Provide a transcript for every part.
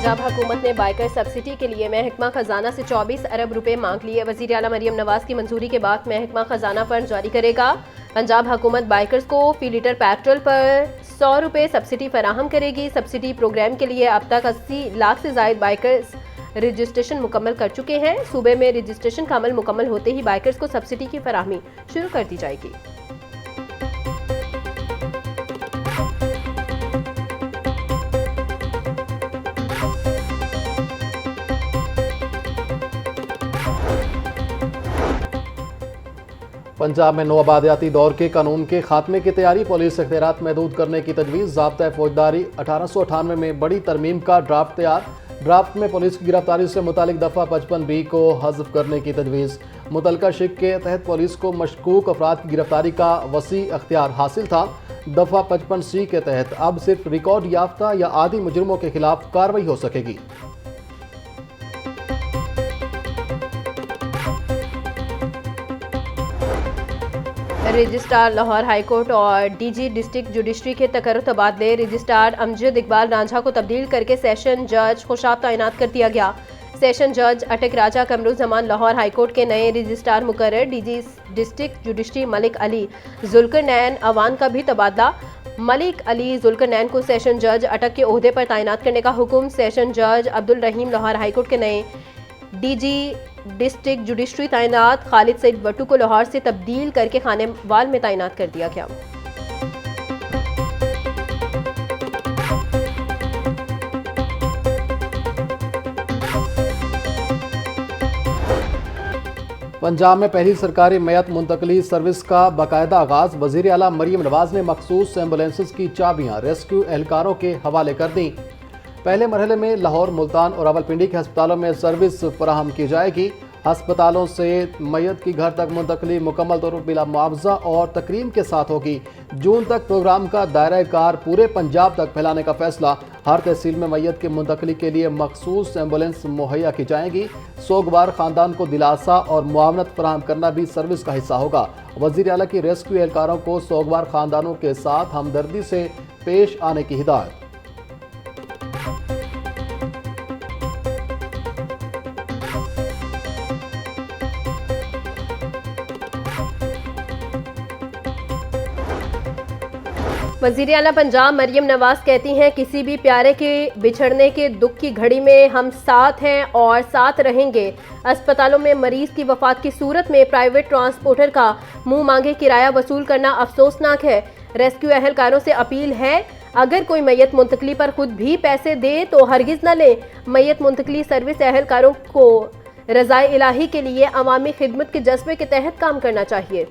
पंजाब हुकूमत ने biker subsidy के लिए महकमा खजाना से 24 अरब रुपए मांग लिए। वज़ीर आला मरियम नवाज की मंजूरी के बाद महकमा खजाना फंड जारी करेगा। पंजाब हुकूमत बाइकर्स को फी लीटर पेट्रोल पर 100 रुपए सब्सिडी फराहम करेगी। सब्सिडी प्रोग्राम के लिए अब तक 80 लाख से जायद बाइकर्स रजिस्ट्रेशन मुकम्मल कर चुके हैं। सूबे में रजिस्ट्रेशन का अमल मुकम्मल होते ही बाइकर्स को सब्सिडी की फराहमी शुरू कर दी जाएगी। पंजाब में नौआबादियाती दौर के कानून के खात्मे की तैयारी, पुलिस इख्तियारात महदूद करने की तजवीज़। ज़ाब्ता फौजदारी 1898 में बड़ी तरमीम का ड्राफ्ट तैयार। ड्राफ्ट में पुलिस की गिरफ्तारी से मुतालिक दफ़ा 55B को हज़फ करने की तजवीज़। मुतलका शिक के तहत पुलिस को मशकूक अफराद की गिरफ्तारी का वसी अख्तियार हासिल था। दफ़ा 55C के तहत अब सिर्फ रिकॉर्ड याफ्ता या आदि मुजरिमों के खिलाफ कार्रवाई हो सकेगी। रजिस्ट्रार लाहौर हाईकोर्ट और DG डिस्ट्रिक्ट जुडिशरी के तकर्रुर तबादले। रजिस्ट्रार अमजद इकबाल रांझा को तब्दील करके सेशन जज खुशाब तैनात कर दिया गया। सेशन जज अटक राजा कमरुज़्ज़मान लाहौर हाईकोर्ट के नए रजिस्ट्रार मुकर्रर। DG district judiciary Malik Ali Zulqarnain Awan का भी तबादला। मलिक अली जुल्करनैन को सेशन जज अटक के ओहदे पर तैनात करने का हुक्म। सेशन जज अब्दुल रहीम लाहौर हाईकोर्ट के नए DG डिस्ट्रिक्ट जुडिशरी तैनात खालिद सईद वट्टू को लाहौर से तब्दील करके खानेवाल में तैनात कर दिया गया। पंजाब में पहली सरकारी मैयत मुंतकली सर्विस का बाकायदा आगाज। वज़ीर आला मरियम नवाज ने मखसूस एम्बुलेंसेज की चाबियां रेस्क्यू एहलकारों के हवाले कर दी। पहले मरहले में लाहौर, मुल्तान और रावलपिंडी के अस्पतालों में सर्विस फराहम की जाएगी। अस्पतालों से मैयत की घर तक मुंतकली मुकम्मल तौर पर बिला मुआवजा और तकरीम के साथ होगी। जून तक प्रोग्राम का दायरा कार पूरे पंजाब तक फैलाने का फैसला। हर तहसील में मैयत की मुंतकली के लिए मखसूस एम्बुलेंस मुहैया की जाएंगी। सोगवार ख़ानदान को दिलासा और मुआवनत फराहम करना भी सर्विस का हिस्सा होगा। वज़ीर आला की रेस्क्यू एहलकारों को सोगवार ख़ानदानों के साथ हमदर्दी से पेश आने की हिदायत। वज़ीर आला पंजाब मरियम नवाज कहती हैं, किसी भी प्यारे के बिछड़ने के दुख की घड़ी में हम साथ हैं और साथ रहेंगे। अस्पतालों में मरीज की वफात की सूरत में प्राइवेट ट्रांसपोर्टर का मुंह मांगे किराया वसूल करना अफसोसनाक है। रेस्क्यू अहलकारों से अपील है, अगर कोई मैयत मुंतकली पर खुद भी पैसे दे तो हरगिज न ले। मैयत मुंतकली सर्विस अहलकारों को रज़ाए इलाही के लिए अवामी खिदमत के जज्बे के तहत काम करना चाहिए।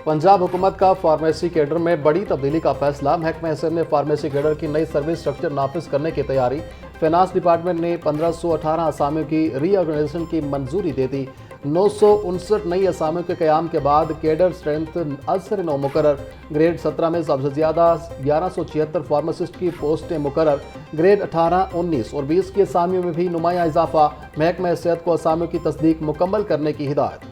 पंजाब हुकूमत का फार्मेसी कैडर में बड़ी तब्दीली का फैसला। महकमा हैसियत ने फार्मेसी कैडर की नई सर्विस स्ट्रक्चर नाफिज करने की तैयारी। फाइनेंस डिपार्टमेंट ने 1518 असामियों की रीऑर्गेनाइजेशन की मंजूरी दे दी। 959 नई असामियों के क़याम के बाद कैडर स्ट्रेंथ अज़सर 9 मुकर्रर। ग्रेड 17 में सबसे ज़्यादा 1176 फार्मासिस्ट की पोस्टें मुकर्रर। ग्रेड 18, 19 और 20 की असामियों में भी नुमाया इजाफा। महकमा हैसियत को असामियों की तस्दीक मुकम्मल करने की हिदायत।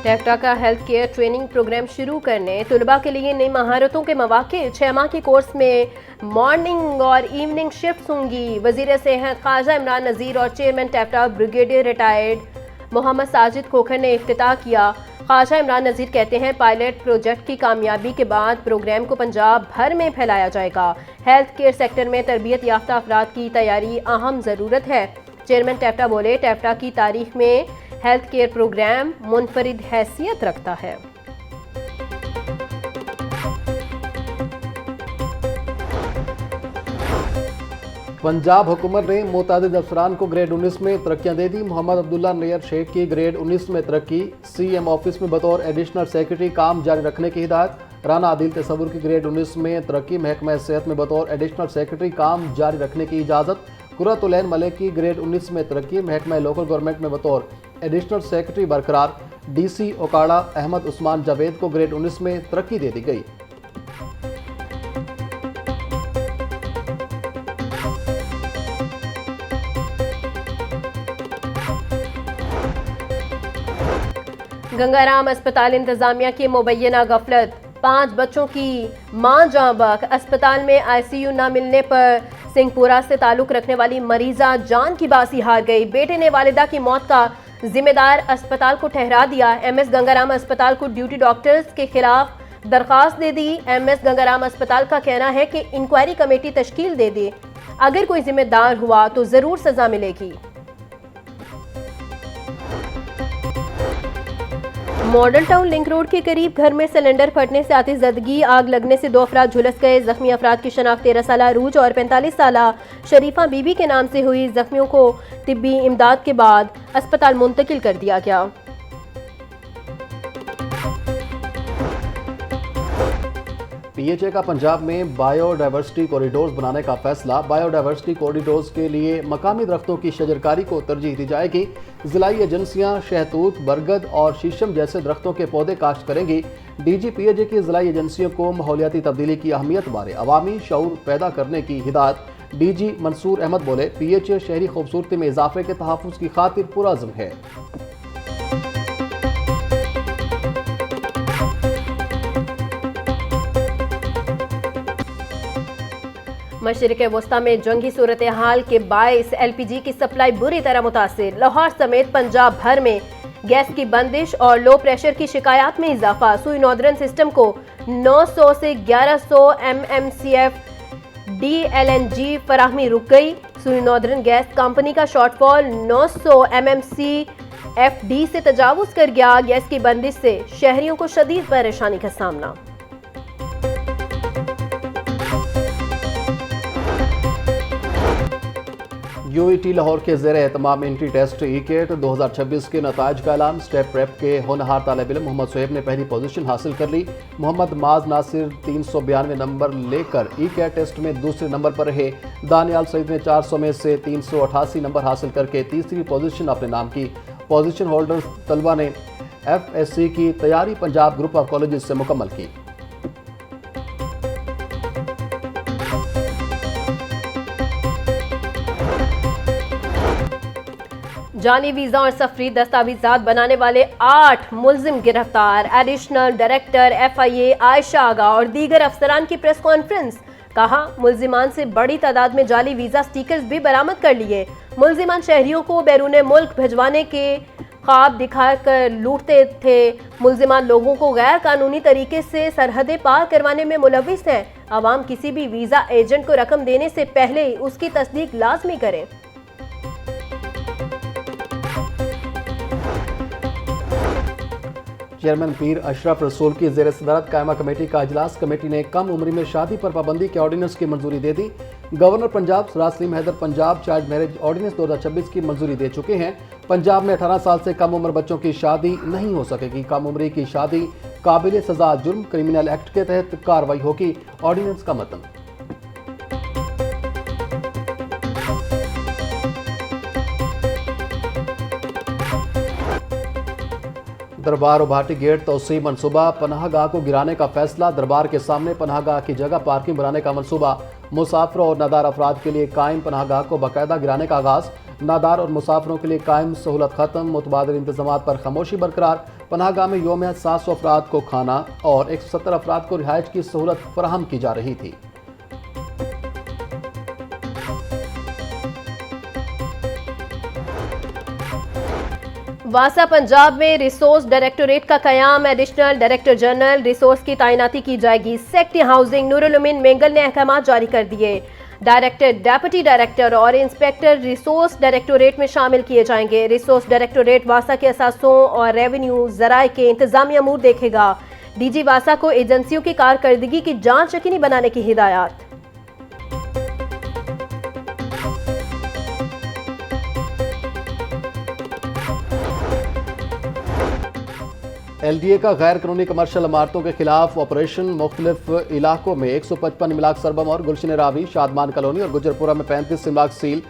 टेफ्टा का हेल्थ केयर ट्रेनिंग प्रोग्राम शुरू करने, तलबा के लिए नई महारतों के मौके। 6 माह के कोर्स में मॉर्निंग और इवनिंग शिफ्ट होंगी। वजीर सेहत ख्वाजा इमरान नज़ीर और chairman TEFTA brigadier retired Mohammad Sajid Khokhar ने इफ्तिताह किया। ख्वाजा इमरान नज़ीर कहते हैं, पायलट प्रोजेक्ट की कामयाबी के बाद प्रोग्राम को पंजाब भर में फैलाया जाएगा। हेल्थ केयर सेक्टर में तरबियत याफ्ता अफराद की तैयारी अहम ज़रूरत है। चेयरमैन टेफ्टा बोले, टेफ्टा की तारीख में हेल्थ केयर प्रोग्राम मुनफरिद हैसियत रखता है। पंजाब हुकूमत ने मुतादिद अफसरान को ग्रेड 19 में तरक्कियां दे दी। मोहम्मद अब्दुल्ला नैयर शेख की ग्रेड 19 में तरक्की। CM ऑफिस में बतौर एडिशनल सेक्रेटरी काम जारी रखने की हिदायत। राना आदिल तसव्वुर की ग्रेड 19 में तरक्की। महकमा सेहत में बतौर एडिशनल सेक्रेटरी काम जारी रखने की इजाज़त। कुर्रतुलैन मलिक की ग्रेड 19 में तरक्की। महकमा लोकल गवर्नमेंट में बतौर एडिशनल सेक्रेटरी बरकरार। DC ओकाड़ा अहमद उस्मान जावेद को ग्रेड 19 में तरक्की दे दी गई। गंगाराम अस्पताल इंतजामिया की मुबैना गफलत, 5 बच्चों की मां जाँ बहक। अस्पताल में आईसीयू न मिलने पर सिंहपुरा से ताल्लुक रखने वाली मरीजा जान की बाजी हार गई। बेटे ने वालिदा की मौत का जिम्मेदार अस्पताल को ठहरा दिया। एमएस गंगाराम अस्पताल को ड्यूटी डॉक्टर्स के खिलाफ दरखास्त दे दी। एमएस गंगाराम अस्पताल का कहना है कि इंक्वायरी कमेटी तश्कील दे दी, अगर कोई जिम्मेदार हुआ तो जरूर सजा मिलेगी। मॉडल टाउन लिंक रोड के करीब घर में सिलेंडर फटने से आतिशज़दगी, आग लगने से 2 अफराद झुलस गए। जख्मी अफराद की शनाख्त 13 साल अरूज और 45 साल शरीफा बीबी के नाम से हुई। जख्मियों को तिब्बी इमदाद के बाद अस्पताल मुंतकिल कर दिया गया। पीएचए का पंजाब में बायोडाइवर्सिटी कॉरिडोर्स बनाने का फैसला। बायोडाइवर्सिटी कॉरिडोर्स के लिए मकामी दरख्तों की शजरकारी को तरजीह दी जाएगी। जिलाई एजेंसियां शहतूत, बरगद और शीशम जैसे दरख्तों के पौधे काश्त करेंगी। डीजी पीएचए की जिलाई एजेंसियों को माहौलियाती तब्दीली की अहमियत बारे अवामी शऊर पैदा करने की हिदायत। डीजी मंसूर अहमद बोले, पीएचए शहरी खूबसूरती में इजाफे के तहफ़्फ़ुज़ की खातिर पुरअज़्म है। मशरिक़ वस्ता में जंगी सूरत हाल के बायस LPG की सप्लाई बुरी तरह मुतासिर। लाहौर समेत पंजाब भर में गैस की बंदिश और लो प्रेशर की शिकायत में इजाफा। सुई नॉर्दर्न सिस्टम को 900 से 1100 MMCF DLNG फराहमी रुक गई। सुई नॉर्दर्न गैस कंपनी का शॉर्टफॉल 900 MMCFD से तजावुज कर गया। गैस की बंदिश से शहरियों को शदीद परेशानी का सामना। यूईटी लाहौर के ज़ेर एहतमाम एंट्री टेस्ट ई-केट 2026 के नताइज का ऐलान। स्टेप प्रेप के होनहार तालिब इल्म मोहम्मद शोएब ने पहली पोजीशन हासिल कर ली। मोहम्मद माज नासिर 392 नंबर लेकर ई-केट टेस्ट में दूसरे नंबर पर रहे। दानियाल सईद ने 400 में से 388 नंबर हासिल करके तीसरी पोजीशन अपने नाम की। पोजीशन होल्डर तलबा ने FSC की तैयारी पंजाब ग्रुप ऑफ कॉलेज से मुकम्मल की। जाली वीजा और सफरी दस्तावेजात बनाने वाले 8 मुल्जिम गिरफ्तार। एडिशनल डायरेक्टर FIA आयशा आगा और दीगर अफसरान की प्रेस कॉन्फ्रेंस। कहा, मुल्जिमान से बड़ी तादाद में जाली वीजा स्टिकर्स भी बरामद कर लिए। मुल्जिमान शहरियों को बैरून मुल्क भिजवाने के ख्वाब दिखाकर लूटते थे। मुल्जिमान लोगों को गैर कानूनी तरीके से सरहदें पार करवाने में मुलविस हैं। अवाम किसी भी वीजा एजेंट को रकम देने से पहले उसकी तस्दीक लाजमी करें। चेयरमैन पीर अशरफ रसूल की ज़ेर सदारत कायमा कमेटी का इजलास। कमेटी ने कम उम्र में शादी पर पाबंदी के ऑर्डिनेंस की मंजूरी दे दी। Governor Punjab Sardar Saleem Haider Punjab child marriage ordinance 2026 की मंजूरी दे चुके हैं। पंजाब में 18 साल से कम उम्र बच्चों की शादी नहीं हो सकेगी। कम उम्री की शादी काबिल सजा जुर्म क्रिमिनल एक्ट के तहत कार्रवाई होगी। ऑर्डिनेंस का मतन। दरबार और भाटी गेट तोसी मनसूबा। पनाहगाह को गिराने का फैसला। दरबार के सामने पनाहगाह की जगह पार्किंग बनाने का मनसूबा। मुसाफिरों और नादार अफराद के लिए कायम पनाहगाह को बाकायदा गिराने का आगाज। नादार और मुसाफिरों के लिए कायम सहूलत खत्म। मुतबादिल इंतजामात पर खामोशी बरकरार। पनाहगाह में यौम 700 अफराद को खाना और 170 अफराद को रिहाइश की सहूलत फराहम की जा रही थी। वासा पंजाब में रिसोर्स डायरेक्टोरेट का कयाम। एडिशनल डायरेक्टर जनरल रिसोर्स की तैनाती की जाएगी। सेक्रेटरी हाउसिंग नूरुल उमीन मेंगल ने अहकाम जारी कर दिए। डायरेक्टर, डेप्यूटी डायरेक्टर और इंस्पेक्टर रिसोर्स डायरेक्टोरेट में शामिल किए जाएंगे। रिसोर्स डायरेक्टोरेट वासा के असासों और रेवेन्यू ज़राए के इंतजामी अमूर देखेगा। DG वासा को एजेंसियों की कारकर्दगी की जांच यकीनी बनाने की हिदायत। LDA का गैर कानूनी कमर्शियल इमारतों के खिलाफ ऑपरेशन। मुख्तलिफ इलाकों में 155 इमलाक सरबम और गुलशन रावी, शादमान कॉलोनी और गुजरपुरा में 35 इमलाक सील।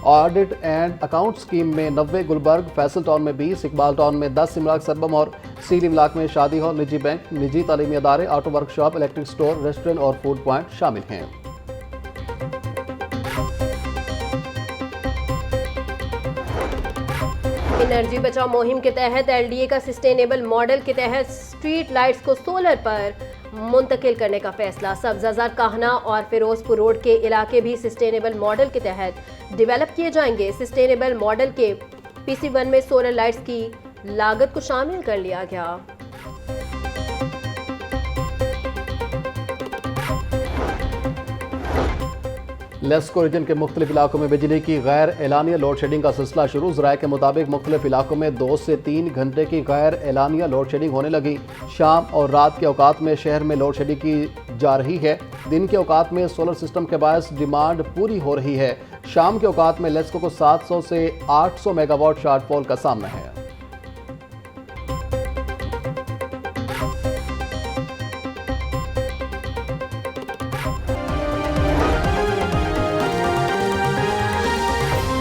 ऑडिट एंड अकाउंट स्कीम में 90, गुलबर्ग फैसल टाउन में 20, इकबाल टाउन में 10 इमलाक सरबम और सील इमलाक में शादी हॉल, निजी बैंक, निजी तालीमी अदारे, auto workshop, electric store, restaurant और फूड पॉइंट शामिल हैं। एनर्जी बचाओ मुहिम के तहत एलडीए का सस्टेनेबल मॉडल के तहत स्ट्रीट लाइट्स को सोलर पर मुंतकिल करने का फैसला। सब्जाजार काहना और फिरोजपुर रोड के इलाके भी सस्टेनेबल मॉडल के तहत डेवलप किए जाएंगे। सस्टेनेबल मॉडल के PC1 में सोलर लाइट्स की लागत को शामिल कर लिया गया। लेस्को रीजन के मुख्तलिफ इलाकों में बिजली की गैर एलानिया लोड शेडिंग का सिलसिला शुरू। ज़राए के मुताबिक मुख्तलिफ इलाकों में 2 से 3 घंटे की गैर एलानिया लोड शेडिंग होने लगी। शाम और रात के औकात में शहर में लोड शेडिंग की जा रही है। दिन के औकात में सोलर सिस्टम के बायस डिमांड पूरी हो रही है। शाम के औकात में लेस्को को 700 से 800 मेगावाट शॉर्टफॉल का सामना है।